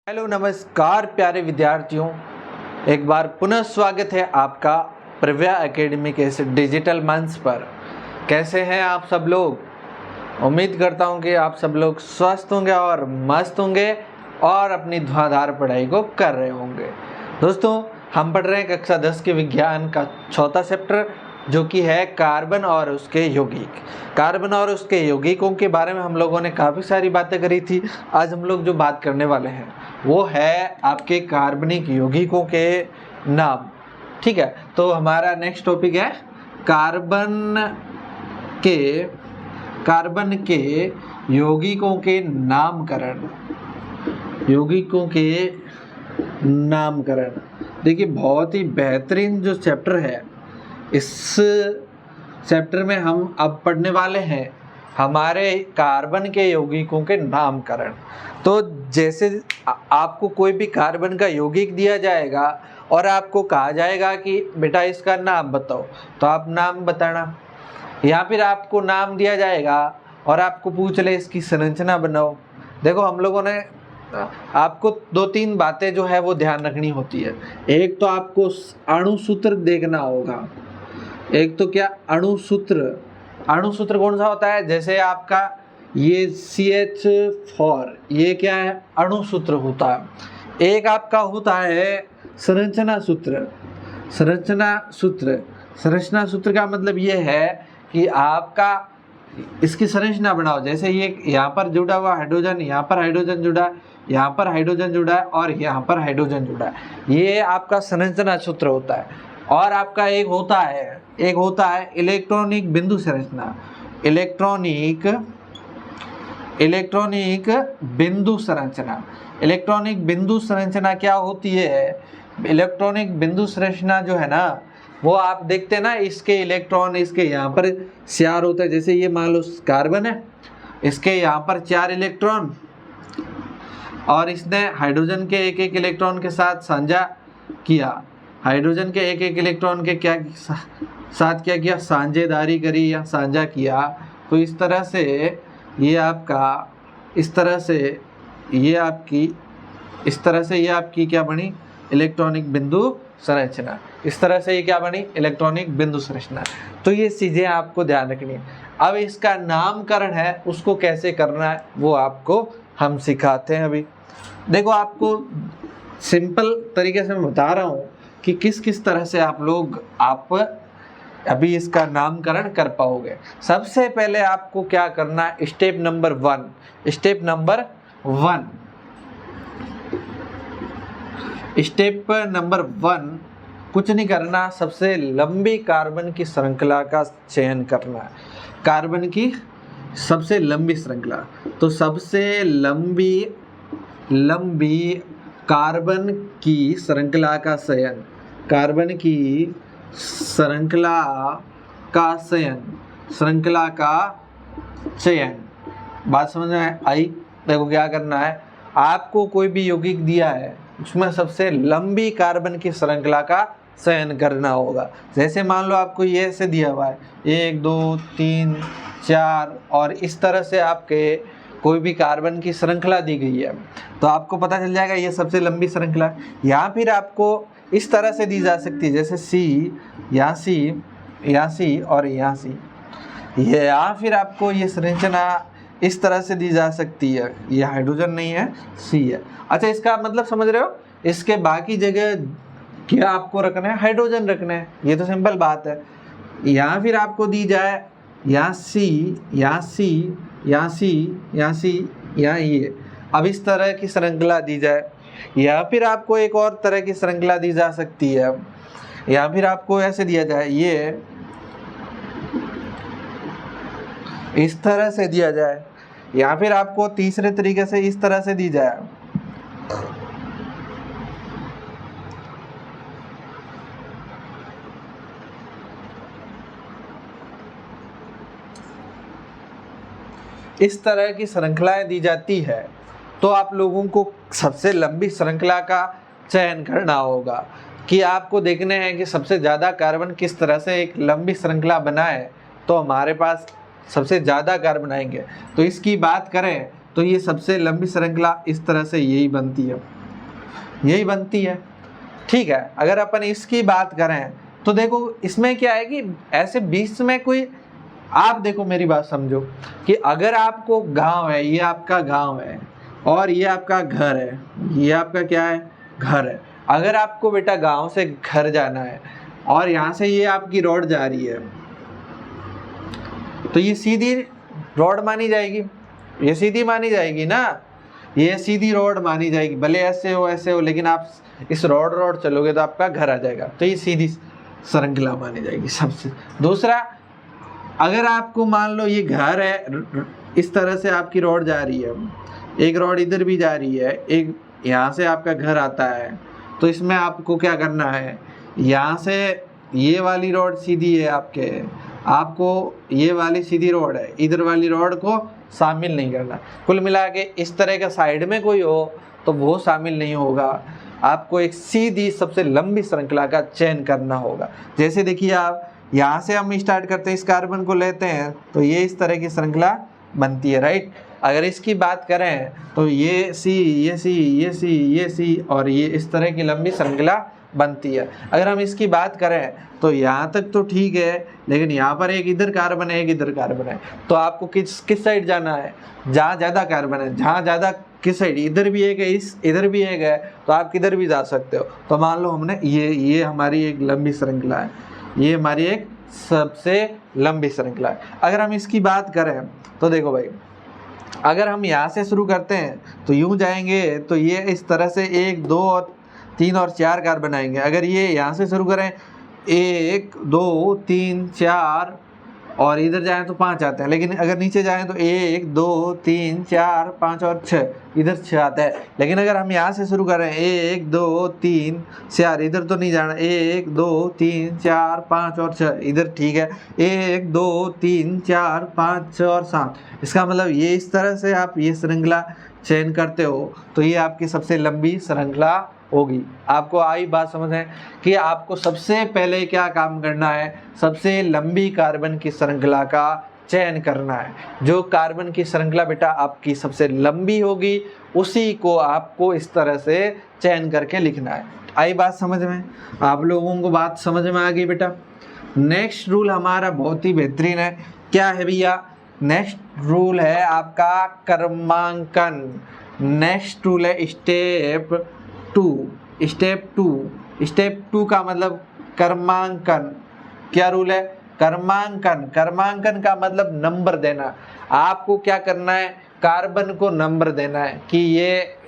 Hello नमस्कार प्यारे विद्यार्थियों, एक बार पुनः स्वागत है आपका प्रव्या एकेडमी के इस डिजिटल मंच पर। कैसे हैं आप सब लोग? उम्मीद करता हूं कि आप सब लोग स्वस्थ होंगे और मस्त होंगे और अपनी धुआंधार पढ़ाई को कर रहे होंगे। दोस्तों, हम पढ़ रहे हैं कक्षा 10 के विज्ञान का चौथा चैप्टर, जो कि है कार्बन और उसके यौगिक। कार्बन और उसके यौगिकों के बारे में हम लोगों ने काफ़ी सारी बातें करी थी। आज हम लोग जो बात करने वाले हैं वो है आपके कार्बनिक यौगिकों के नाम। ठीक है, तो हमारा नेक्स्ट टॉपिक है कार्बन के यौगिकों के नामकरण। यौगिकों के नामकरण देखिए, बहुत ही बेहतरीन जो चैप्टर है, इस चैप्टर में हम अब पढ़ने वाले हैं हमारे कार्बन के यौगिकों के नामकरण। तो जैसे आपको कोई भी कार्बन का यौगिक दिया जाएगा और आपको कहा जाएगा कि बेटा इसका नाम बताओ, तो आप नाम बताना, या फिर आपको नाम दिया जाएगा और आपको पूछ ले इसकी संरचना बनाओ। देखो, हम लोगों ने आपको 2-3 बातें जो है वो ध्यान रखनी होती है। एक तो आपको अणुसूत्र देखना होगा। एक तो क्या अणुसूत्र कौन सा होता है? जैसे आपका ये CH4, ये क्या है? अणुसूत्र होता है। एक आपका होता है संरचना सूत्र का मतलब ये है कि आपका इसकी संरचना बनाओ। जैसे ये यहाँ पर जुड़ा हुआ हाइड्रोजन, यहाँ पर हाइड्रोजन जुड़ा है, यहाँ पर हाइड्रोजन जुड़ा है और यहाँ पर हाइड्रोजन जुड़ा है। ये आपका संरचना सूत्र होता है। और आपका एक होता है इलेक्ट्रॉनिक बिंदु संरचना। इलेक्ट्रॉनिक बिंदु संरचना क्या होती है? इलेक्ट्रॉनिक बिंदु संरचना जो है ना, वो आप देखते हैं ना, इसके इलेक्ट्रॉन इसके यहाँ पर शेयर होता है। जैसे ये मान लो कार्बन है, इसके यहाँ पर 4 इलेक्ट्रॉन और इसने हाइड्रोजन के एक इलेक्ट्रॉन के साथ साझा किया। हाइड्रोजन के एक इलेक्ट्रॉन के साथ क्या किया? साझेदारी करी या साझा किया। तो इस तरह से ये आपकी क्या बनी? इलेक्ट्रॉनिक बिंदु संरचना। इस तरह से ये क्या बनी? इलेक्ट्रॉनिक बिंदु संरचना। तो ये चीजें आपको ध्यान रखनी है। अब इसका नामकरण है, उसको कैसे करना है वो आपको हम सिखाते हैं। अभी देखो, आपको सिंपल तरीके से मैं बता रहा हूँ कि किस तरह से आप अभी इसका नामकरण कर पाओगे। सबसे पहले आपको क्या करना है? स्टेप नंबर 1 कुछ नहीं करना, सबसे लंबी कार्बन की श्रृंखला का चयन करना है। कार्बन की सबसे लंबी श्रृंखला, तो सबसे लंबी कार्बन की श्रृंखला का चयन, बात समझ में आई? देखो, क्या करना है, आपको कोई भी यौगिक दिया है, उसमें सबसे लंबी कार्बन की श्रृंखला का चयन करना होगा। जैसे मान लो आपको ये से दिया हुआ है 1 2 3 4 और इस तरह से आपके कोई भी कार्बन की श्रृंखला दी गई है, तो आपको पता चल जाएगा ये सबसे लंबी श्रृंखला है। या फिर आपको इस तरह से दी जा सकती है, जैसे C और यहाँ C। या फिर आपको ये संरचना इस तरह से दी जा सकती है, ये हाइड्रोजन नहीं है, C है। अच्छा, इसका मतलब समझ रहे हो? इसके बाकी जगह क्या आपको रखना है? हाइड्रोजन रखना है। ये तो सिंपल बात है। या फिर आपको दी जाए यहाँ C, यहाँ ये, अब इस तरह की श्रृंखला दी जाए। या फिर आपको एक और तरह की श्रृंखला दी जा सकती है, या फिर आपको ऐसे दिया जाए, ये इस तरह से दिया जाए, या फिर आपको तीसरे तरीके से इस तरह से दी जाए। इस तरह की श्रृंखलाएं दी जाती है, तो आप लोगों को सबसे लंबी श्रृंखला का चयन करना होगा कि आपको देखने हैं कि सबसे ज़्यादा कार्बन किस तरह से एक लंबी श्रृंखला बनाए, तो हमारे पास सबसे ज़्यादा कार्बन आएंगे। तो इसकी बात करें तो ये सबसे लंबी श्रृंखला इस तरह से यही बनती है। यही बनती है। ठीक है, अगर अपन इसकी बात करें तो देखो इसमें क्या है कि ऐसे बीच में कोई, आप देखो मेरी बात समझो कि अगर आपको गांव है, ये आपका गांव है और ये आपका घर है, ये आपका क्या है, घर है। अगर आपको बेटा गांव से घर जाना है और यहाँ से ये आपकी रोड जा रही है तो ये सीधी रोड मानी जाएगी, ये सीधी मानी जाएगी ना, ये सीधी रोड मानी जाएगी, भले ऐसे हो, लेकिन आप इस रोड चलोगे तो आपका घर आ जाएगा, तो ये सीधी श्रृंखला मानी जाएगी सबसे। दूसरा, अगर आपको मान लो ये घर है, इस तरह से आपकी रोड जा रही है, एक रोड इधर भी जा रही है, एक यहाँ से आपका घर आता है, तो इसमें आपको क्या करना है, यहाँ से ये वाली रोड सीधी है आपको ये वाली सीधी रोड है, इधर वाली रोड को शामिल नहीं करना। कुल मिला के इस तरह का साइड में कोई हो तो वो शामिल नहीं होगा, आपको एक सीधी सबसे लंबी श्रृंखला का चयन करना होगा। जैसे देखिए आप यहाँ से हम स्टार्ट करते हैं, इस कार्बन को लेते हैं तो ये इस तरह की श्रृंखला बनती है, राइट। अगर इसकी बात करें तो ये सी, ये सी, ये सी, ये सी और ये इस तरह की लंबी श्रृंखला बनती है। अगर हम इसकी बात करें तो यहाँ तक तो ठीक है, लेकिन यहाँ पर एक इधर कार्बन है, एक इधर कार्बन है, तो आपको किस साइड जाना है, जहाँ ज़्यादा कार्बन है, जहाँ ज़्यादा किस साइड, इधर भी एक है, इधर भी एक है, तो आप किधर भी जा सकते हो। तो मान लो हमने ये हमारी एक लंबी श्रृंखला है, ये हमारी एक सबसे लंबी श्रृंखला है। अगर हम इसकी बात करें तो देखो भाई, अगर हम यहाँ से शुरू करते हैं तो यूँ जाएंगे तो ये इस तरह से 1 2 और 3 और 4 कार्बन आएंगे। अगर ये यहाँ से शुरू करें 1 2 3 4 और इधर जाएं तो 5 आते हैं, लेकिन अगर नीचे जाएं तो 1 2 3 4 5 और 6, इधर 6 आता है। लेकिन अगर हम यहाँ से शुरू करें 1 2 3 4, इधर तो नहीं जाना, 1 2 3 4 5 और 6, इधर ठीक है, 1 2 3 4 5 6 और 7। इसका मतलब ये इस तरह से आप ये श्रृंखला चयन करते हो तो ये आपकी सबसे लंबी श्रृंखला होगी। आपको आई बात समझ है कि आपको सबसे पहले क्या काम करना है, सबसे लंबी कार्बन की श्रृंखला का चयन करना है। जो कार्बन की श्रृंखला बेटा आपकी सबसे लंबी होगी उसी को आपको इस तरह से चयन करके लिखना है। आई बात समझ में, आप लोगों को बात समझ में आ गई बेटा। नेक्स्ट रूल हमारा बहुत ही बेहतरीन है, क्या है भैया, नेक्स्ट रूल है आपका क्रमांकन। नेक्स्ट रूल है स्टेप 2। स्टेप 2 का मतलब क्रमांकन। क्या रूल है, क्रमांकन का मतलब नंबर देना। आपको क्या करना है, कार्बन को नंबर देना है कि ये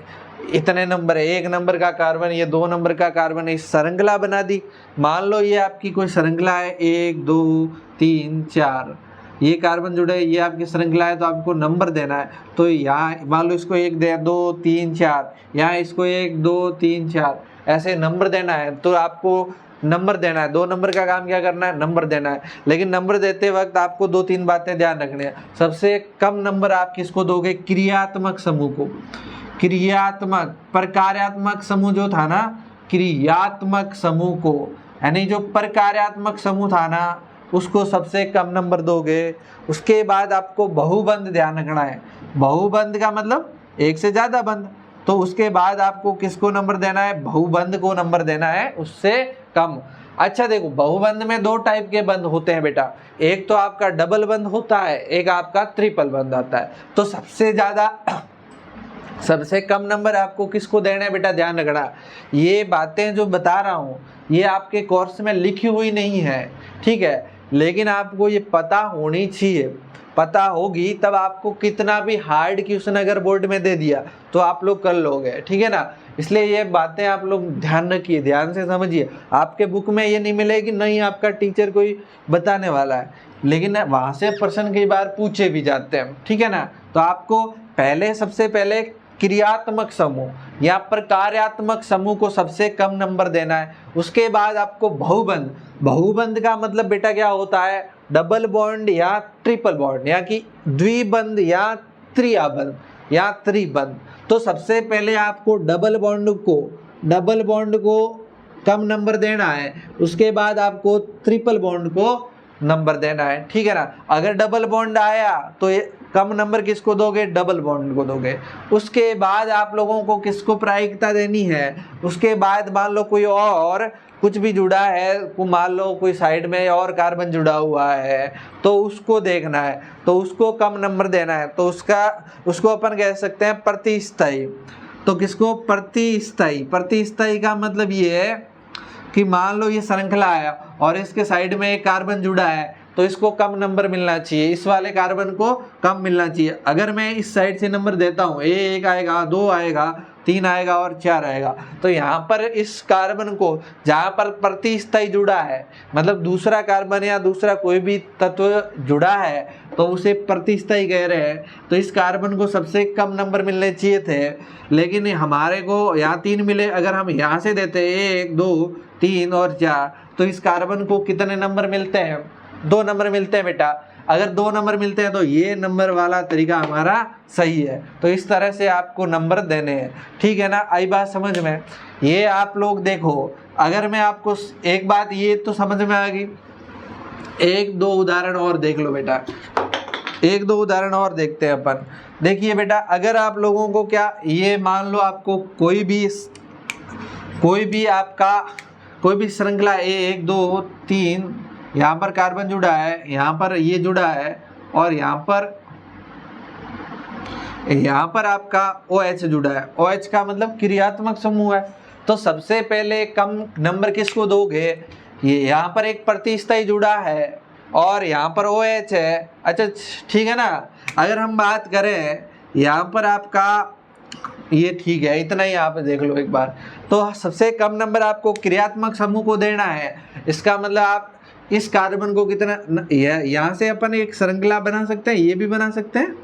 इतने नंबर है, 1 नंबर का कार्बन, ये 2 नंबर का कार्बन है, इस श्रृंखला बना दी। मान लो ये आपकी कोई श्रृंखला है 1 2 3 4, ये कार्बन जुड़े, ये आपकी श्रृंखला है, तो आपको नंबर देना है। तो यहाँ मान लो इसको 1 2 3 4, यहाँ इसको 1 2 3 4, ऐसे नंबर देना है। तो आपको नंबर देना है, 2 नंबर का काम क्या करना है, नंबर देना है। लेकिन नंबर देते वक्त आपको 2-3 बातें ध्यान रखनी है। सबसे कम नंबर आप किसको दोगे, क्रियात्मक समूह को। क्रियात्मक, प्रकार्यात्मक समूह जो था ना, क्रियात्मक समूह को, यानी जो प्रकार्यात्मक समूह था ना उसको सबसे कम नंबर दोगे। उसके बाद आपको बहुबंध ध्यान रखना है। बहुबंध का मतलब एक से ज्यादा बंध, तो उसके बाद आपको किसको नंबर देना है, बहुबंध को नंबर देना है उससे कम। अच्छा देखो, बहुबंध में 2 टाइप के बंध होते हैं बेटा, एक तो आपका डबल बंध होता है, एक आपका ट्रिपल बंध आता है। तो सबसे कम नंबर आपको किसको देना है बेटा, ध्यान रखना। ये बातें जो बता रहा हूँ ये आपके कोर्स में लिखी हुई नहीं है, ठीक है, लेकिन आपको ये पता होनी चाहिए। पता होगी तब आपको कितना भी हार्ड क्वेश्चन अगर बोर्ड में दे दिया तो आप लोग कर लोगे, ठीक है ना। इसलिए ये बातें आप लोग ध्यान रखिए, ध्यान से समझिए। आपके बुक में ये नहीं मिलेगी, नहीं आपका टीचर कोई बताने वाला है, लेकिन वहाँ से प्रश्न कई बार पूछे भी जाते हैं, ठीक है ना। तो आपको सबसे पहले क्रियात्मक समूह या प्रकार्यात्मक समूह को सबसे कम नंबर देना है। उसके बाद आपको बहुबंध का मतलब बेटा क्या होता है, डबल बॉन्ड या ट्रिपल बॉन्ड, या कि द्विबंध या त्रियाबंध या त्रिबंध। तो सबसे पहले आपको डबल बॉन्ड को कम नंबर देना है, उसके बाद आपको ट्रिपल बॉन्ड को नंबर देना है, ठीक है ना। अगर डबल बॉन्ड आया तो कम नंबर किसको दोगे, डबल बॉन्ड को दोगे। उसके बाद आप लोगों को किसको प्रायिकता देनी है, उसके बाद मान लो कोई और कुछ भी जुड़ा है, मान लो कोई साइड में और कार्बन जुड़ा हुआ है तो उसको देखना है, तो उसको कम नंबर देना है, तो उसको अपन कह सकते हैं प्रतिस्थाई। तो किसको, प्रतिस्थाई। प्रतिस्थाई का मतलब ये है कि मान लो ये श्रृंखला है और इसके साइड में एक कार्बन जुड़ा है तो इसको कम नंबर मिलना चाहिए, इस वाले कार्बन को कम मिलना चाहिए। अगर मैं इस साइड से नंबर देता हूँ, 1 आएगा, 2 आएगा, 3 आएगा और 4 आएगा, तो यहाँ पर इस कार्बन को जहाँ पर प्रतिस्थाई जुड़ा है, मतलब दूसरा कार्बन या दूसरा कोई भी तत्व जुड़ा है तो उसे प्रतिस्थाई कह रहे हैं। तो इस कार्बन को सबसे कम नंबर मिलने चाहिए थे, लेकिन हमारे को यहाँ 3 मिले। अगर हम यहाँ से देते 1, 2, 3 और 4 तो इस कार्बन को कितने नंबर मिलते हैं, 2 नंबर मिलते हैं बेटा। अगर 2 नंबर मिलते हैं तो ये नंबर वाला तरीका हमारा सही है। तो इस तरह से आपको नंबर देने हैं, ठीक है ना। आई बात समझ में। ये आप लोग देखो, अगर मैं आपको एक बात ये तो समझ में आ गई, 1-2 उदाहरण और देख लो बेटा, 1-2 उदाहरण और देखते हैं अपन। देखिए बेटा, अगर आप लोगों को क्या, ये मान लो आपको कोई भी श्रृंखला 1, 2, 3, यहाँ पर कार्बन जुड़ा है, यहाँ पर ये जुड़ा है और यहाँ पर आपका OH जुड़ा है। OH का मतलब क्रियात्मक समूह है। तो सबसे पहले कम नंबर किसको दोगे, ये यहाँ पर एक प्रतिस्थाई जुड़ा है और यहाँ पर OH है। अच्छा ठीक है ना। अगर हम बात करें यहाँ पर आपका ये, ठीक है, इतना ही यहाँ पे देख लो एक बार। तो सबसे कम नंबर आपको क्रियात्मक समूह को देना है। इसका मतलब आप इस कार्बन को कितना, यहाँ से अपन एक श्रृंखला बना सकते हैं, ये भी बना सकते हैं,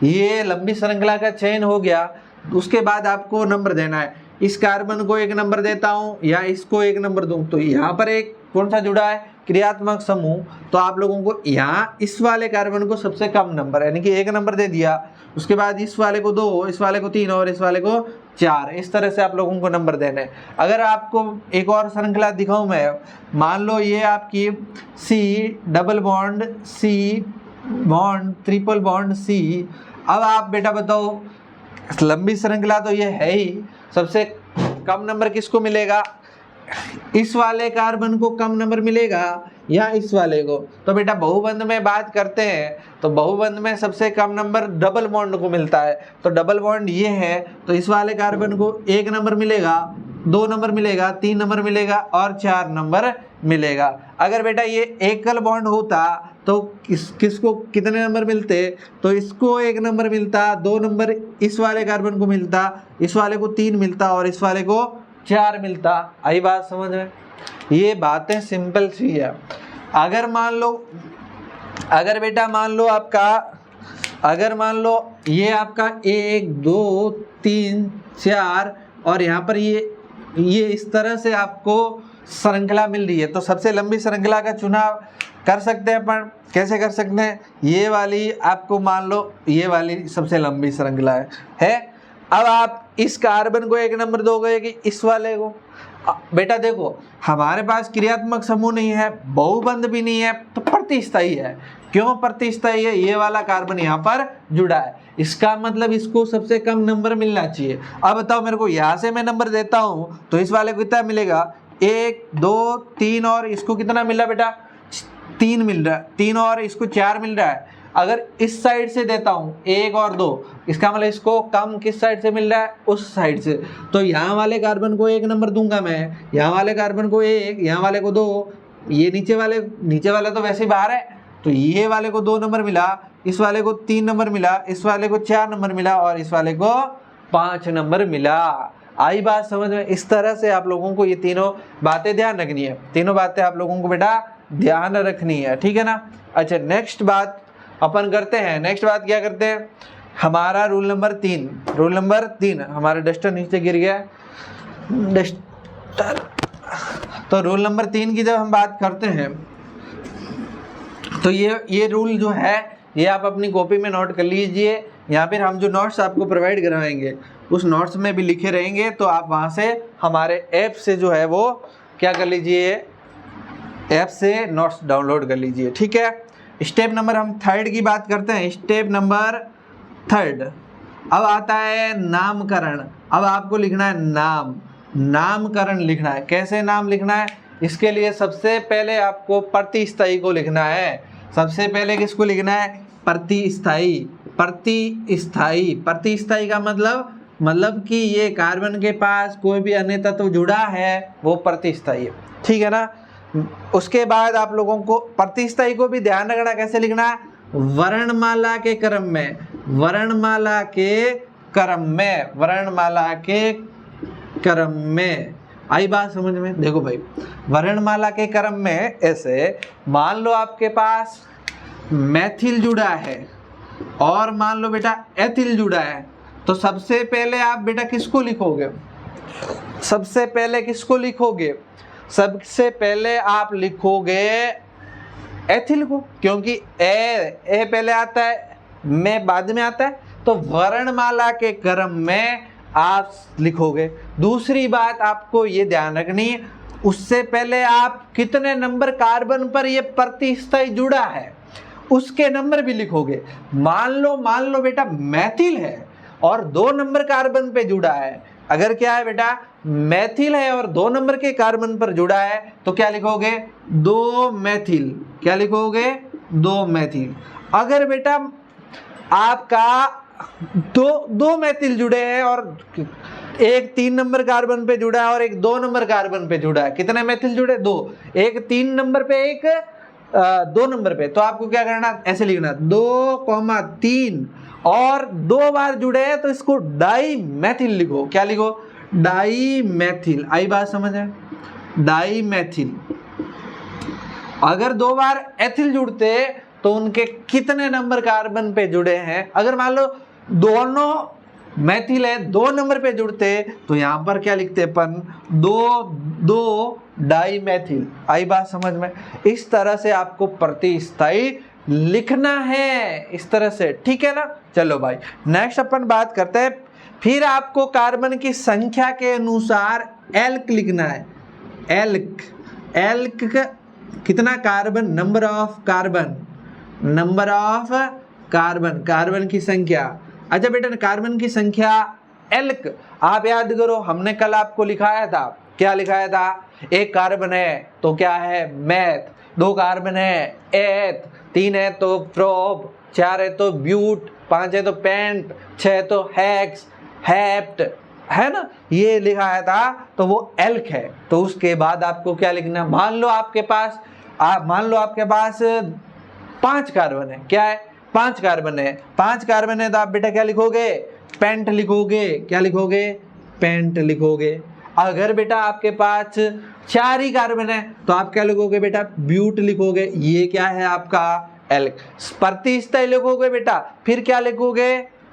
ये लंबी श्रृंखला का चयन हो गया। उसके बाद आपको नंबर देना है, इस कार्बन को 1 नंबर देता हूँ या इसको 1 नंबर दूँ, तो यहाँ पर एक कौन सा जुड़ा है, क्रियात्मक समूह। तो आप लोगों को यहाँ इस वाले कार्बन को सबसे कम नंबर यानी कि 1 नंबर दे दिया। उसके बाद इस वाले को 2, इस वाले को 3 और इस वाले को 4। इस तरह से आप लोगों को नंबर देने। अगर आपको एक और श्रृंखला दिखाऊं मैं, मान लो ये आपकी C double bond C bond triple bond C। अब आप बेटा बताओ, लंबी श्रृंखला तो ये है ही, सबसे कम नंबर किसको मिलेगा, इस वाले कार्बन को कम नंबर मिलेगा या इस वाले को। तो बेटा बहुबंध में बात करते हैं तो बहुबंध में सबसे कम नंबर डबल बॉन्ड को मिलता है। तो डबल बॉन्ड ये है, तो इस वाले कार्बन को 1 नंबर मिलेगा, 2 नंबर मिलेगा, 3 नंबर मिलेगा और 4 नंबर मिलेगा। अगर बेटा ये एकल बॉन्ड होता तो किसको कितने नंबर मिलते, तो इसको 1 नंबर मिलता, 2 नंबर इस वाले कार्बन को मिलता, इस वाले को 3 मिलता और इस वाले को 4 मिलता। आई बात समझ में। ये बातें सिंपल सी है। अगर बेटा मान लो आपका, अगर मान लो ये आपका 1, 2, 3, 4 और यहाँ पर ये इस तरह से आपको श्रृंखला मिल रही है, तो सबसे लंबी श्रृंखला का चुनाव कर सकते हैं अपन। कैसे कर सकते हैं, ये वाली आपको मान लो ये वाली सबसे लंबी श्रृंखला है। अब आप इस कार्बन को 1 नंबर दोगे कि इस वाले को। बेटा देखो, हमारे पास क्रियात्मक समूह नहीं है, बहुबंध भी नहीं है, तो प्रतिस्थाई है। क्यों प्रतिस्थाई है, ये वाला कार्बन यहाँ पर जुड़ा है, इसका मतलब इसको सबसे कम नंबर मिलना चाहिए। अब बताओ मेरे को, यहाँ से मैं नंबर देता हूँ तो इस वाले को कितना मिलेगा, 1, 2, 3 और इसको कितना मिल रहा है बेटा, 3 मिल रहा है, 3 और इसको 4 मिल रहा है। अगर इस साइड से देता हूँ 1 और 2, इसका मतलब इसको कम किस साइड से मिल रहा है, उस साइड से। तो यहाँ वाले कार्बन को 1 नंबर दूंगा मैं, यहाँ वाले कार्बन को 1, यहाँ वाले को 2, ये नीचे वाले तो वैसे ही बाहर है, तो ये वाले को 2 नंबर मिला, इस वाले को 3 नंबर मिला, इस वाले को 4 नंबर मिला और इस वाले को 5 नंबर मिला। आई बात समझ में। इस तरह से आप लोगों को ये तीनों बातें ध्यान रखनी है, तीनों बातें आप लोगों को बेटा ध्यान रखनी है, ठीक है ना। अच्छा, नेक्स्ट बात अपन करते हैं। नेक्स्ट बात क्या करते हैं, हमारा रूल नंबर 3 हमारा डस्टर नीचे गिर गया, डस्टर। तो रूल नंबर 3 की जब हम बात करते हैं तो ये रूल जो है ये आप अपनी कॉपी में नोट कर लीजिए, या फिर हम जो नोट्स आपको प्रोवाइड करवाएंगे उस नोट्स में भी लिखे रहेंगे, तो आप वहाँ से हमारे ऐप से जो है वो क्या कर लीजिए, ऐप से नोट्स डाउनलोड कर लीजिए, ठीक है। स्टेप नंबर हम थर्ड की बात करते हैं, स्टेप नंबर थर्ड। अब आता है नामकरण। अब आपको लिखना है नाम, नामकरण लिखना है। कैसे नाम लिखना है? इसके लिए सबसे पहले आपको प्रतिस्थायी को लिखना है। सबसे पहले किसको लिखना है? प्रतिस्थायी। प्रतिस्थायी, प्रतिस्थायी का मतलब कि ये कार्बन के पास कोई भी अन्य तत्व जुड़ा है वो प्रतिस्थायी है, ठीक है ना। उसके बाद आप लोगों को प्रतिस्थायी को भी ध्यान रखना, कैसे लिखना है? वर्णमाला के क्रम में, वर्णमाला के क्रम में, वर्णमाला के क्रम में। आई बात समझ में? देखो भाई, वर्णमाला के क्रम में ऐसे, मान लो आपके पास मैथिल जुड़ा है और मान लो बेटा एथिल जुड़ा है, तो सबसे पहले आप बेटा किसको लिखोगे? सबसे पहले किसको लिखोगे? सबसे पहले आप लिखोगे एथिल को, क्योंकि ए पहले आता है, मैं बाद में आता है, तो वर्णमाला के क्रम में आप लिखोगे। दूसरी बात आपको ये ध्यान रखनी है, उससे पहले आप कितने नंबर कार्बन पर ये प्रतिस्थायी जुड़ा है उसके नंबर भी लिखोगे। मान लो बेटा मैथिल है और 2 नंबर कार्बन पे जुड़ा है। अगर क्या है बेटा, मैथिल है और 2 नंबर के कार्बन पर जुड़ा है, तो क्या लिखोगे? 2 मैथिल। क्या लिखोगे? 2 मैथिल। अगर बेटा आपका दो मैथिल जुड़े हैं और एक 3 नंबर कार्बन पे जुड़ा है और एक 2 नंबर कार्बन पे जुड़ा है, कितने मैथिल जुड़े? 2। एक 3 नंबर पे, एक 2 नंबर पे, तो आपको क्या करना? ऐसे लिखना 2,3 और 2 बार जुड़े हैं तो इसको डाई मैथिल लिखो। क्या लिखो? डाई मैथिल। आई बात समझ है? डाई मैथिल। अगर 2 बार एथिल जुड़ते तो उनके कितने नंबर कार्बन पे जुड़े हैं? अगर मान लो दोनों मैथिल है, 2 नंबर पे जुड़ते तो यहां पर क्या लिखते अपन? 2 डाई मैथिल। आई बात समझ में? इस तरह से आपको प्रतिस्थायी लिखना है, इस तरह से, ठीक है ना। चलो भाई, नेक्स्ट अपन बात करते हैं। फिर आपको कार्बन की संख्या के अनुसार एल्क लिखना है। एल्क कितना carbon? Number of carbon, number of carbon, carbon की संख्या। अच्छा बेटा, कार्बन की संख्या एल्क आप याद करो, हमने कल आपको लिखाया था। क्या लिखाया था? 1 कार्बन है तो क्या है? मैथ। 2 कार्बन है एथ, 3 है तो प्रोप, 4 है तो ब्यूट, 5 है तो पेंट, 6 है तो हेक्स, हेप्ट, है ना, ये लिखाया था, तो वो एल्क है। तो उसके बाद आपको क्या लिखना? मान लो आपके पास 5 कार्बन है। क्या है? 5 कार्बन है। 5 कार्बन है तो आप बेटा क्या लिखोगे? पेंट लिखोगे। क्या लिखोगे? पेंट लिखोगे। अगर बेटा आपके पास 4 ही कार्बन है तो आप क्या लिखोगे बेटा? ब्यूट लिखोगे। ये क्या है आपका? एल्क। प्रतिस्थायी लिखोगे बेटा, फिर क्या लिखोगे?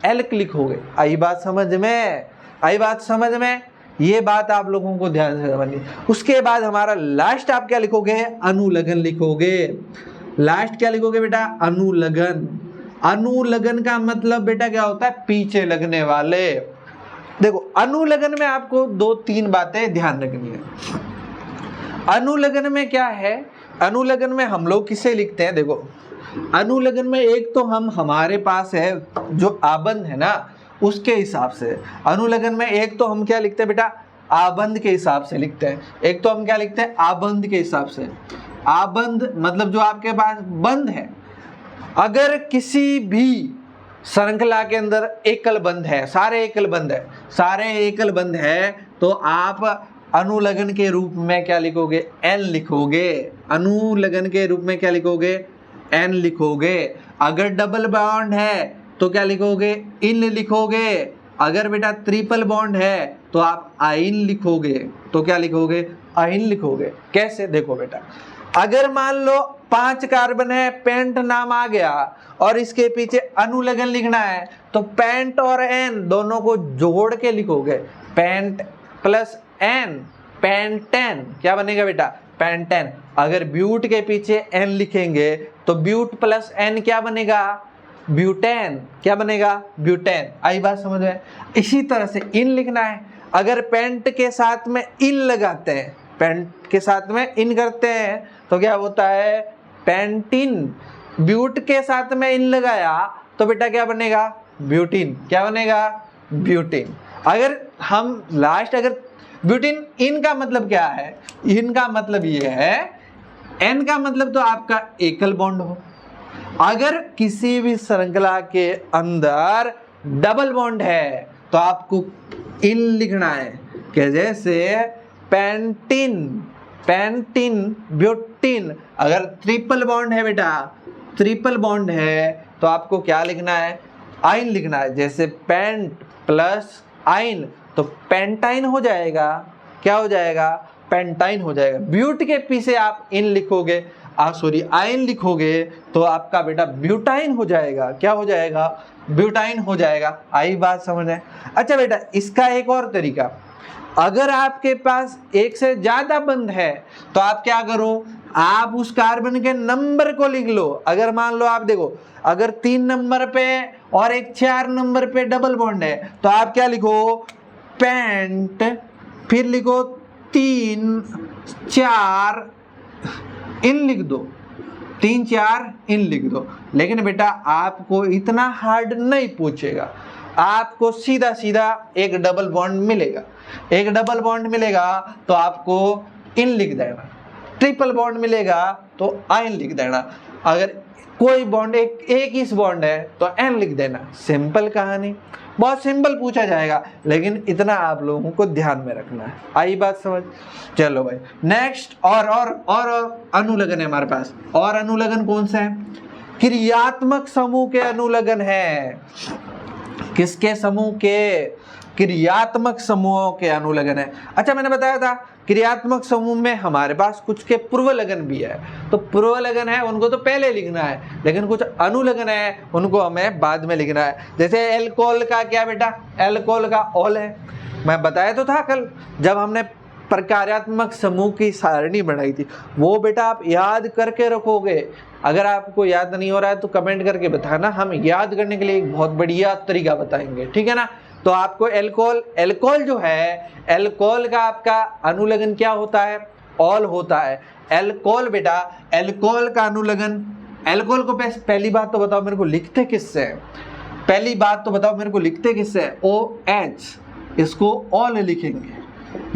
एल्क लिखोगे। आई बात समझ में? आई बात समझ में? ये बात आप लोगों को ध्यान से समझनी। उसके बाद हमारा लास्ट आप क्या लिखोगे? अनुलग्न लिखोगे। लास्ट क्या लिखोगे बेटा? अनुलग्न। अनुलग्न का मतलब बेटा क्या होता है? पीछे लगने वाले। देखो, अनुलग्न में आपको 2-3 बातें ध्यान रखनी है। अनुलग्न में क्या है? अनुलग्न में हम लोग किसे लिखते हैं? देखो, अनुलग्न में एक तो हमारे पास है जो आबंध है ना, उसके हिसाब से। अनुलग्न में एक तो हम क्या लिखते हैं बेटा? आबंध के हिसाब से लिखते हैं। एक तो हम क्या लिखते हैं? आबंध के हिसाब से। आबंध मतलब जो आपके पास बंध है। अगर किसी भी श्रृंखला के अंदर एकल बंध है, सारे एकल बंध है, सारे एकल बंध है, तो आप अनुलग्न के रूप में क्या लिखोगे? एन लिखोगे। अनुलग्न के रूप में क्या लिखोगे? एन लिखोगे। अगर डबल बॉन्ड है तो क्या लिखोगे? इन लिखोगे। अगर बेटा ट्रिपल बॉन्ड है तो आप आइन लिखोगे। तो क्या लिखोगे? आइन लिखोगे। कैसे? देखो बेटा, अगर मान लो 5 कार्बन है, पेंट नाम आ गया और इसके पीछे अनुलग्न लिखना है, तो पेंट और एन दोनों को जोड़ के लिखोगे। Pent plus ane, pentane. क्या बनेगा बेटा? पेंटेन। अगर ब्यूट के पीछे एन लिखेंगे तो ब्यूट प्लस एन क्या बनेगा? ब्यूटेन। क्या बनेगा? ब्यूटेन। आई बात समझ में? इसी तरह से इन लिखना है। अगर पेंट के साथ में इन लगाते हैं, पेंट के साथ में इन करते हैं, तो क्या होता है? पेंटिन। ब्यूट के साथ में इन लगाया तो बेटा क्या बनेगा, ब्यूटीन। क्या बनेगा, ब्यूटीन। अगर हम लास्ट अगर ब्यूटीन, इन का मतलब क्या है, इन का मतलब ये है, एन का मतलब तो आपका एकल बॉन्ड हो। अगर किसी भी श्रृंखला के अंदर डबल बॉन्ड है तो आपको इन लिखना है, कि जैसे पेंटीन, पेंटीन, ब्यूटीन। अगर ट्रिपल बॉन्ड है बेटा, ट्रिपल बॉन्ड है तो आपको क्या लिखना है, आइन लिखना है। जैसे पेंट प्लस आइन तो पेंटाइन हो जाएगा। क्या हो जाएगा, पेंटाइन हो जाएगा। ब्यूट के पीछे आप इन लिखोगे, सॉरी आइन लिखोगे तो आपका बेटा ब्यूटाइन हो जाएगा। क्या हो जाएगा, ब्यूटाइन हो जाएगा। आई बात समझ में। अच्छा बेटा, इसका एक और तरीका, अगर आपके पास एक से ज्यादा बंध है तो आप क्या करो, आप उस कार्बन के नंबर को लिख लो। अगर मान लो आप देखो, अगर 3 नंबर पे और एक 4 नंबर पे डबल बॉन्ड है तो आप क्या लिखो, पेंट, फिर लिखो 3 4 इन लिख दो, 3 4 इन लिख दो। लेकिन बेटा आपको इतना हार्ड नहीं पूछेगा, आपको सीधा सीधा एक डबल बॉन्ड मिलेगा। एक डबल बॉन्ड मिलेगा तो आपको इन लिख देना, ट्रिपल बॉन्ड मिलेगा तो आइन लिख देना। अगर कोई बॉन्ड एक ही बॉन्ड है तो एन लिख देना। सिंपल कहानी, बहुत सिंपल पूछा जाएगा, लेकिन इतना आप लोगों को ध्यान में रखना है। आई बात समझ। चलो भाई नेक्स्ट, और अनुलगन है हमारे पास। और अनुलगन कौन सा है, क्रियात्मक समूह के अनुलगन है। किसके समूह के, क्रियात्मक समूहों के अनुलगन है। अच्छा मैंने बताया था क्रियात्मक समूह में हमारे पास कुछ के पूर्व लगन भी है, तो पूर्व लगन है उनको तो पहले लिखना है, लेकिन कुछ अनुलगन है उनको हमें बाद में लिखना है। जैसे एल्कोहल का क्या बेटा, एल्कोहल का ऑल है। मैं बताया तो था कल जब हमने प्रकार्यात्मक समूह की सारणी बनाई थी, वो बेटा आप याद करके रखोगे। अगर आपको याद नहीं हो रहा है तो कमेंट करके बताना, हम याद करने के लिए एक बहुत बढ़िया तरीका बताएंगे, ठीक है ना। तो आपको एल्कोहल, एल्कोहल जो है, एल्कोहल का आपका अनुलगन क्या होता है, ऑल होता है। एल्कोहल बेटा, एल्कोहल का अनुलगन, एल्कोहल को पहली बात तो बताओ मेरे को लिखते किससे है, पहली बात तो बताओ मेरे को लिखते किससे है, OH, इसको ऑल लिखेंगे।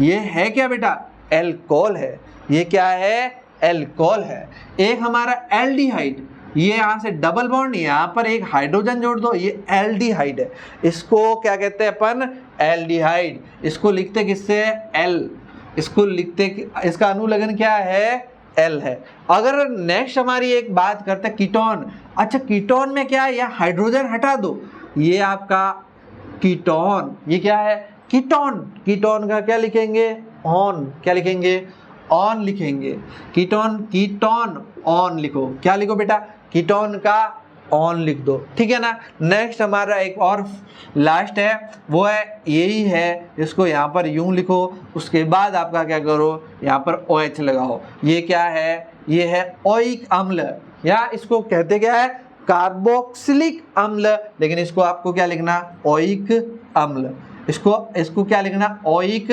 ये है क्या बेटा, एल्कोहल है। ये क्या है, एल्कोहल है। एक हमारा एल्डिहाइड, ये यहाँ से डबल बॉन्ड, यहाँ पर एक हाइड्रोजन जोड़ दो, ये एल्डिहाइड है। इसको क्या कहते हैं अपन, एल्डिहाइड। इसको लिखते किससे, एल। इसको लिखते, इसका अनुलगन क्या है, एल है। अगर नेक्स्ट हमारी एक बात करते हैं कीटोन। अच्छा कीटोन में क्या है, यह हाइड्रोजन हटा दो, ये आपका कीटोन, ये क्या है, कीटोन। कीटोन का क्या लिखेंगे, ऑन। क्या लिखेंगे, ऑन लिखेंगे। कीटोन, कीटोन ऑन लिखो। क्या लिखो बेटा, कीटोन का ऑन लिख दो, ठीक है ना। नेक्स्ट हमारा एक और लास्ट है, वो है यही है, इसको यहाँ पर यूं लिखो। उसके बाद आपका क्या करो, यहाँ पर OH लगाओ। ये क्या है, ये है ओइक अम्ल, या इसको कहते क्या है, कार्बोक्सिलिक अम्ल, लेकिन इसको आपको क्या लिखना, ओइक अम्ल। इसको क्या लिखना, ओइक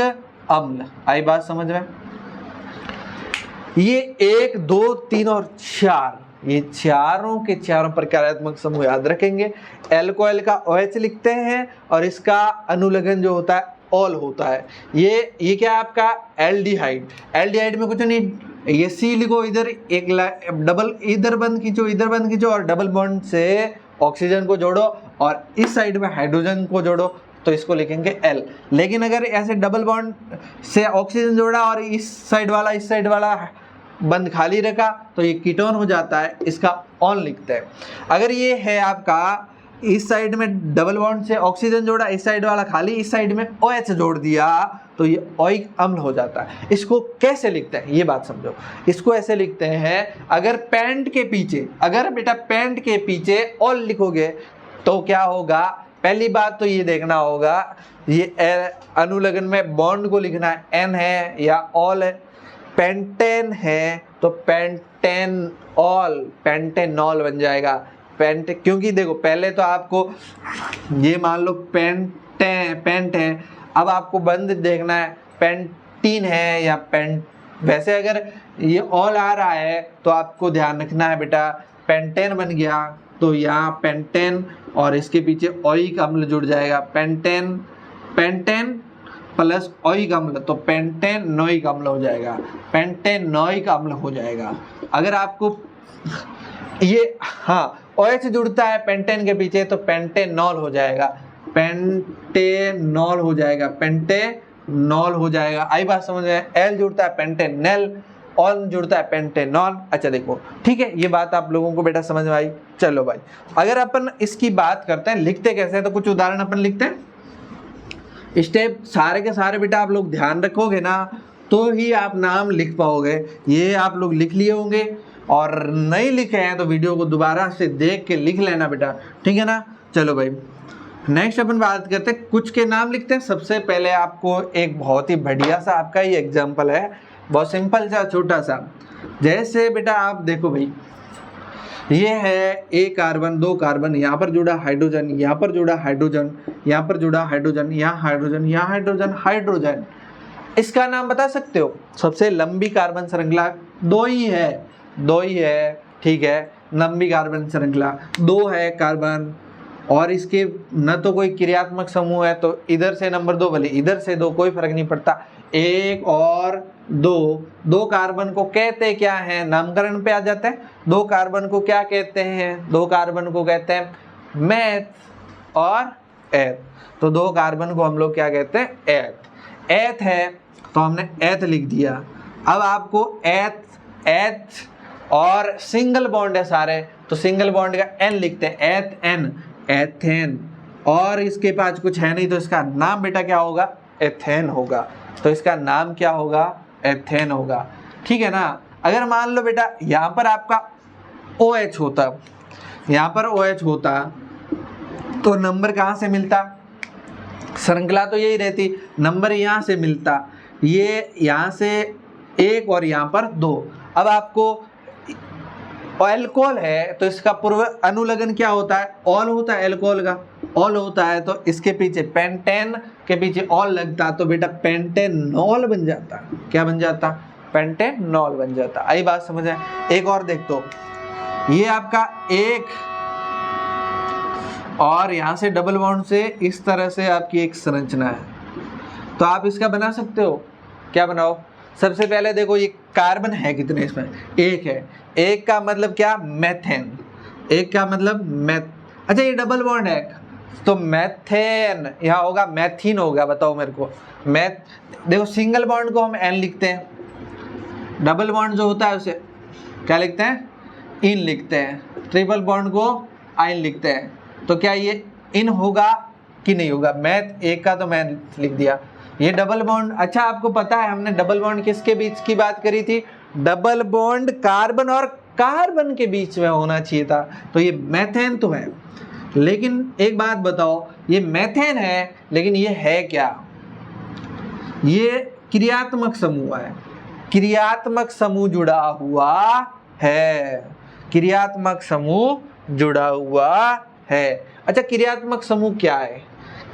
अम्ल। आई बात समझ में। ये 1 2 3 और 4, ये चारों के चारों प्रकारात्मक समूह याद रखेंगे। एल्कोहल का OH लिखते हैं और इसका अनुलगन जो होता है ऑल होता है। ये क्या आपका एल्डिहाइड। एल्डिहाइड में कुछ नहीं, ये C लिखो, इधर एक डबल, इधर बंद खींचो, इधर बंद खींचो और डबल बॉन्ड से ऑक्सीजन को जोड़ो और इस साइड में हाइड्रोजन को जोड़ो, तो इसको लिखेंगे L। लेकिन अगर ऐसे डबल बॉन्ड से ऑक्सीजन जोड़ा और इस साइड वाला बंद खाली रखा तो ये कीटोन हो जाता है, इसका ऑन लिखते हैं। अगर ये है आपका इस साइड में डबल बॉन्ड से ऑक्सीजन जोड़ा, इस साइड वाला खाली, इस साइड में OH जोड़ दिया तो ये ओइक अम्ल हो जाता है। इसको कैसे लिखते हैं ये बात समझो। इसको ऐसे लिखते हैं, अगर पेंट के पीछे, अगर बेटा पेंट के पीछे ऑल लिखोगे तो क्या होगा, पहली बात तो ये देखना होगा, ये अनुलगन में बॉन्ड को लिखना है, N है या ऑल है। पेंटेन है तो पेंटेनॉल, पेंटेनॉल बन जाएगा। क्योंकि देखो पहले तो आपको ये मान लो पेंट है, अब आपको बंद देखना है पेंटीन है या पेंट। वैसे अगर ये ऑल आ रहा है तो आपको ध्यान रखना है बेटा पेंटेन बन गया, तो यहाँ पेंटेन और इसके पीछे ओइक अम्ल जुड़ जाएगा, पेंटेन पेंटेन प्लस ओइक अम्ल, तो पेंटेनोइक अम्ल हो जाएगा, पेंटेनोइक अम्ल हो जाएगा। अगर आपको ये हाँ OH जुड़ता है पेंटेन के पीछे तो पेंटेनॉल हो जाएगा, पेंटेनॉल हो जाएगा, पेंटेनॉल हो जाएगा। आई बात समझ में? L जुड़ता है पेंटेनल, ऑल जुड़ता है पेंटेनॉल। अच्छा देखो ठीक है, ये बात आप लोगों को बेटा समझ में आई। चलो भाई अगर अपन इसकी बात करते हैं लिखते कैसे हैं, तो कुछ उदाहरण अपन लिखते हैं। स्टेप सारे के सारे बेटा आप लोग ध्यान रखोगे ना तो ही आप नाम लिख पाओगे। ये आप लोग लिख लिए होंगे और नहीं लिखे हैं तो वीडियो को दोबारा से देख के लिख लेना बेटा, ठीक है ना। चलो भाई नेक्स्ट अपन बात करते हैं, कुछ के नाम लिखते हैं। सबसे पहले आपको एक बहुत ही बढ़िया सा आपका ही एग्जाम्पल है, बहुत सिंपल सा छोटा सा। जैसे बेटा आप देखो भाई, ये है एक कार्बन, दो कार्बन, यहाँ पर जुड़ा हाइड्रोजन, यहाँ पर जुड़ा हाइड्रोजन, यहाँ पर जुड़ा हाइड्रोजन, यहाँ हाइड्रोजन, यहाँ हाइड्रोजन, हाइड्रोजन। इसका नाम बता सकते हो? सबसे लंबी कार्बन श्रृंखला दो ही है, ठीक है, लंबी कार्बन श्रृंखला दो है कार्बन, और इसके न तो कोई क्रियात्मक समूह है, तो इधर से नंबर दो, भले इधर से दो, कोई फर्क नहीं पड़ता। एक और दो कार्बन को कहते क्या है, नामकरण पे आ जाते हैं। दो कार्बन को क्या कहते हैं? दो कार्बन को कहते हैं मेथ और एथ। तो दो कार्बन को हम लोग क्या कहते हैं? एथ है, तो हमने एथ लिख दिया। अब आपको एथ और सिंगल बॉन्ड है सारे, तो सिंगल बॉन्ड का एन लिखते हैं, एथ एन, एथेन। और इसके पास कुछ है नहीं तो इसका नाम बेटा क्या होगा? एथेन होगा। तो इसका नाम क्या होगा? एथेन होगा, ठीक है ना। अगर मान लो बेटा यहाँ पर आपका OH होता, यहाँ पर OH होता तो नंबर कहाँ से मिलता? श्रृंखला तो यही रहती, नंबर यहाँ से मिलता, ये यहाँ से एक और यहाँ पर दो। अब आपको अल्कोहल है तो इसका पूर्व अनुलग्न क्या होता है? ऑल होता है, अल्कोहल का ऑल होता है, तो इसके पीछे पेंटेन के पीछे ऑल लगता तो बेटा पेंटेनॉल बन जाता। क्या बन जाता? पेंटेनॉल बन जाता। आई बात समझ आए? एक और देख तो, ये आपका एक और यहाँ से डबल बॉन्ड से इस तरह से आपकी एक संरचना है, तो आप इसका बना सकते हो। क्या बनाओ? सबसे पहले देखो ये कार्बन है कितने इसमें? एक है, एक का मतलब क्या? मेथेन, एक का मतलब मेथ। अच्छा ये डबल बॉन्ड है तो मेथेन, यहाँ होगा मैथीन होगा, बताओ मेरे को। मैथ देखो, सिंगल बॉन्ड को हम एन लिखते हैं, डबल बॉन्ड जो होता है उसे क्या लिखते हैं? इन लिखते हैं, ट्रिपल बॉन्ड को आइन लिखते हैं। तो क्या ये इन होगा कि नहीं होगा? मैथ एक का तो मैंने लिख दिया। ये डबल बॉन्ड, अच्छा आपको पता है हमने डबल बॉन्ड किसके बीच की बात करी थी? डबल बॉन्ड कार्बन और कार्बन के बीच में होना चाहिए था, तो ये मेथेन तो है। लेकिन एक बात बताओ, ये मेथेन है लेकिन ये है क्या? ये क्रियात्मक समूह है, क्रियात्मक समूह जुड़ा हुआ है, क्रियात्मक समूह जुड़ा हुआ है। अच्छा क्रियात्मक समूह क्या है?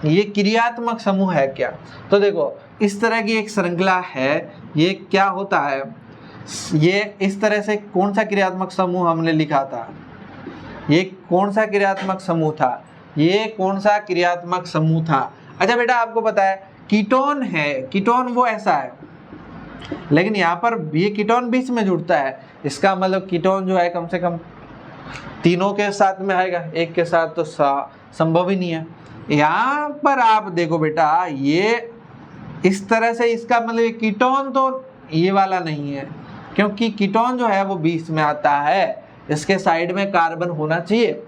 ये क्रियात्मक समूह है क्या? तो देखो इस तरह की एक श्रृंखला है, ये क्या होता है? ये इस तरह से कौन सा क्रियात्मक समूह हमने लिखा था? ये कौन सा क्रियात्मक समूह था? ये कौन सा क्रियात्मक समूह था? अच्छा बेटा आपको पता है कीटोन है, कीटोन वो ऐसा है, लेकिन यहाँ पर ये कीटोन बीच में जुड़ता है, इसका मतलब कीटोन जो है कम से कम तीनों के साथ में आएगा, एक के साथ तो संभव ही नहीं है। यहाँ पर आप देखो बेटा ये इस तरह से, इसका मतलब कीटोन तो ये वाला नहीं है, क्योंकि कीटोन जो है वो बीच में आता है, इसके साइड में कार्बन होना चाहिए,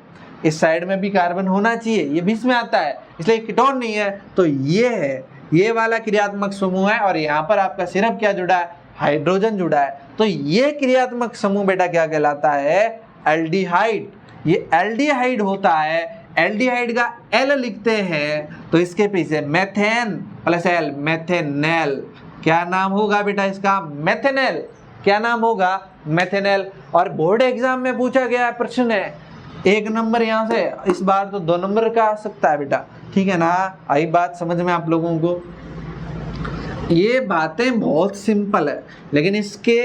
इस साइड में भी कार्बन होना चाहिए, ये बीच में आता है, इसलिए कीटोन नहीं है। तो ये है, ये वाला क्रियात्मक समूह है, और यहाँ पर आपका सिर्फ क्या जुड़ा है? हाइड्रोजन जुड़ा है। तो ये क्रियात्मक समूह बेटा क्या कहलाता है? एल्डिहाइड। ये एल्डिहाइड होता है, एल्डिहाइड का एल लिखते हैं तो इसके पीछे मेथेन प्लस एल, मेथेनेल। क्या नाम होगा बेटा इसका? मेथेनेल। क्या नाम होगा? मेथेनेल। और बोर्ड एग्जाम में पूछा गया प्रश्न है, 1 नंबर यहाँ से, इस बार तो 2 नंबर का आ सकता है बेटा, ठीक है ना। आई बात समझ में आप लोगों को? ये बातें बहुत सिंपल है, लेकिन इसके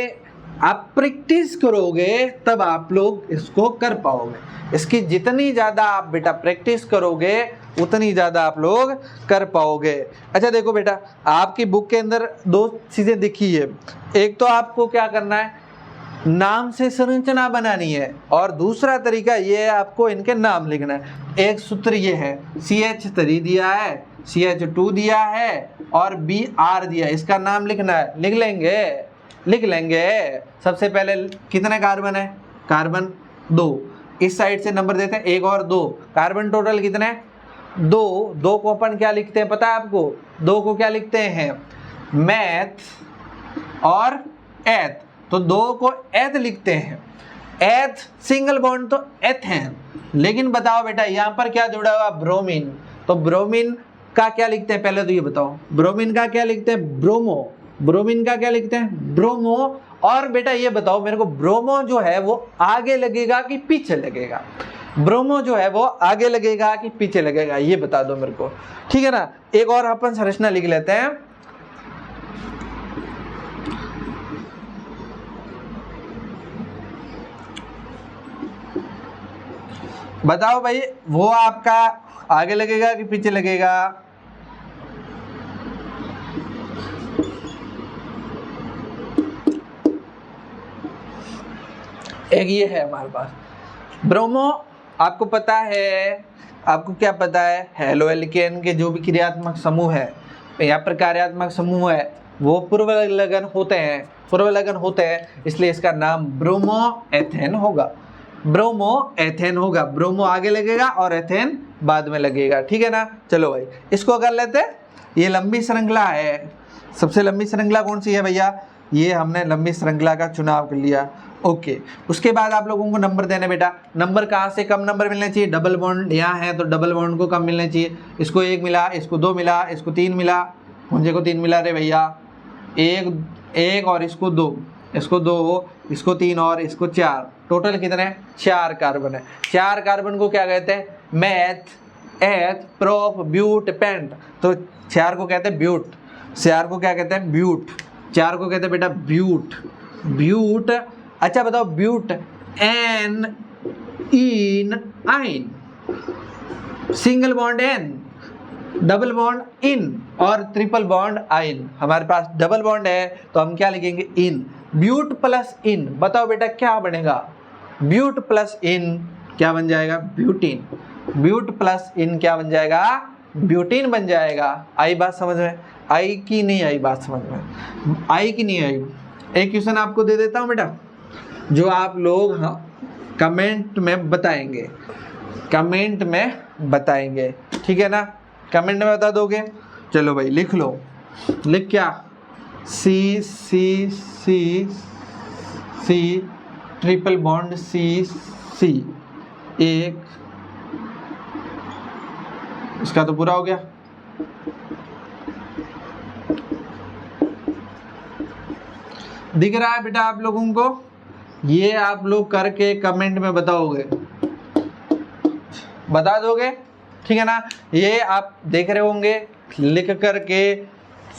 आप प्रैक्टिस करोगे तब आप लोग इसको कर पाओगे। इसकी जितनी ज़्यादा आप बेटा प्रैक्टिस करोगे उतनी ज़्यादा आप लोग कर पाओगे। अच्छा देखो बेटा, आपकी बुक के अंदर दो चीज़ें दिखी है। एक तो आपको क्या करना है, नाम से संरचना बनानी है, और दूसरा तरीका ये है आपको इनके नाम लिखना है। एक सूत्र ये है, CH3 दिया है, CH2 दिया है और Br दिया है, इसका नाम लिखना है। लिख लेंगे। सबसे पहले कितने कार्बन है, कार्बन 2, इस साइड से नंबर देते हैं 1 और 2, कार्बन टोटल कितने, 2 को अपन क्या लिखते हैं पता है आपको, 2 को क्या लिखते हैं, मैथ और एथ, तो 2 को एथ लिखते हैं। एथ सिंगल बॉन्ड तो एथेन, लेकिन बताओ बेटा यहाँ पर क्या जुड़ा हुआ, ब्रोमीन, तो ब्रोमीन का क्या लिखते हैं, पहले तो ये बताओ, ब्रोमीन का क्या लिखते हैं, ब्रोमो, ब्रोमीन का क्या लिखते हैं, ब्रोमो। और बेटा ये बताओ मेरे को, ब्रोमो जो है वो आगे लगेगा कि पीछे लगेगा, ब्रोमो जो है वो आगे लगेगा कि पीछे लगेगा, ये बता दो मेरे को, ठीक है ना। एक और अपन संरचना लिख लेते हैं। बताओ भाई, वो आपका आगे लगेगा कि पीछे लगेगा, एक ये है हमारे पास ब्रोमो। आपको पता है, आपको क्या पता है, हेलो एल्केन के जो भी क्रियात्मक समूह है या प्रकार्यात्मक समूह है वो पूर्वलग्न होते हैं, इसलिए इसका नाम ब्रोमो एथेन होगा। ब्रोमो आगे लगेगा और एथेन बाद में लगेगा, ठीक है ना। चलो भाई इसको कर लेते हैं। ये लंबी श्रृंखला है, सबसे लंबी श्रृंखला कौन सी है भैया, ये हमने लंबी श्रृंखला का चुनाव कर लिया। ओके, उसके बाद आप लोगों को नंबर देने बेटा, नंबर कहाँ से कम नंबर मिलने चाहिए, डबल बॉन्ड यहाँ है तो डबल बॉन्ड को कम मिलने चाहिए। इसको 1 मिला, इसको 2 मिला, इसको 3 मिला, मुझे को 3 मिला रे भैया, एक और इसको 2, इसको 2, इसको 3 और इसको 4, टोटल कितने, 4 कार्बन है। 4 कार्बन को क्या कहते हैं, मैथ, एथ, प्रोप, ब्यूट, पेंट, तो 4 को कहते हैं ब्यूट, 4 को क्या कहते हैं, ब्यूट, 4 को कहते हैं बेटा ब्यूट। अच्छा बताओ, ब्यूट ane ene yne, single bond ane, double bond ene और ट्रिपल बॉन्ड आइन। हमारे पास डबल बॉन्ड है तो हम क्या लिखेंगे, इन। ब्यूट प्लस इन, बताओ बेटा क्या बनेगा, ब्यूट प्लस इन क्या बन जाएगा, ब्यूटीन। ब्यूट प्लस इन क्या बन जाएगा, ब्यूटीन बन जाएगा। आई बात समझ में, आई की नहीं आई बात समझ में, आई की नहीं आई। एक क्वेश्चन आपको दे देता हूँ बेटा, जो आप लोग कमेंट में बताएंगे, ठीक है ना, कमेंट में बता दोगे। चलो भाई लिख लो, लिख क्या, सी ट्रिपल बॉन्ड सी, एक, इसका तो पूरा हो गया। दिख रहा है बेटा आप लोगों को, ये आप लोग करके कमेंट में बताओगे, बता दोगे, ठीक है ना। ये आप देख रहे होंगे, लिख करके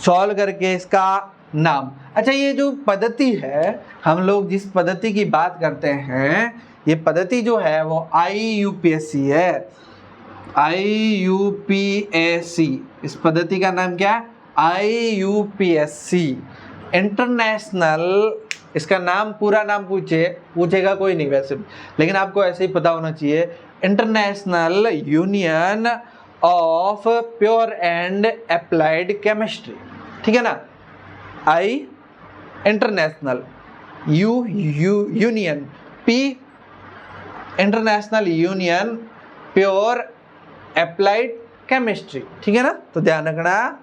सॉल्व करके इसका नाम। अच्छा ये जो पद्धति है, हम लोग जिस पद्धति की बात करते हैं, ये पद्धति जो है वो IUPAC है, IUPAC। इस पद्धति का नाम क्या है, IUPAC इंटरनेशनल। इसका नाम, पूरा नाम पूछेगा कोई नहीं वैसे, लेकिन आपको ऐसे ही पता होना चाहिए, international union of pure and applied chemistry, ठीक है ना। I international, union, P international union pure applied chemistry, ठीक है ना। तो ध्यान रखना,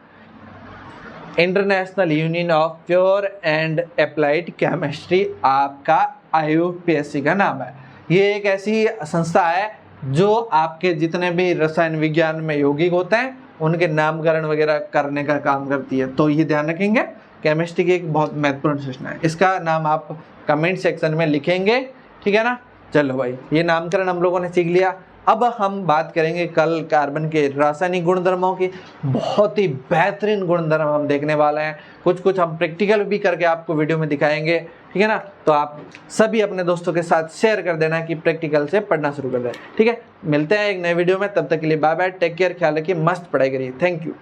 international union of pure and applied chemistry आपका IUPAC का नाम है। ये एक ऐसी संस्था है जो आपके जितने भी रसायन विज्ञान में यौगिक होते हैं उनके नामकरण वगैरह करने का काम करती है। तो ये ध्यान रखेंगे, केमिस्ट्री की एक बहुत महत्वपूर्ण सूचना है। इसका नाम आप कमेंट सेक्शन में लिखेंगे, ठीक है ना। चलो भाई, ये नामकरण हम लोगों ने सीख लिया। अब हम बात करेंगे कल कार्बन के रासायनिक गुणधर्मों की। बहुत ही बेहतरीन गुणधर्म हम देखने वाले हैं, कुछ हम प्रैक्टिकल भी करके आपको वीडियो में दिखाएंगे, ठीक है ना। तो आप सभी अपने दोस्तों के साथ शेयर कर देना कि प्रैक्टिकल से पढ़ना शुरू कर दें। ठीक है, मिलते हैं एक नए वीडियो में, तब तक के लिए बाय बाय, टेक केयर, ख्याल रखिए, मस्त पढ़ाई करिए। Thank you.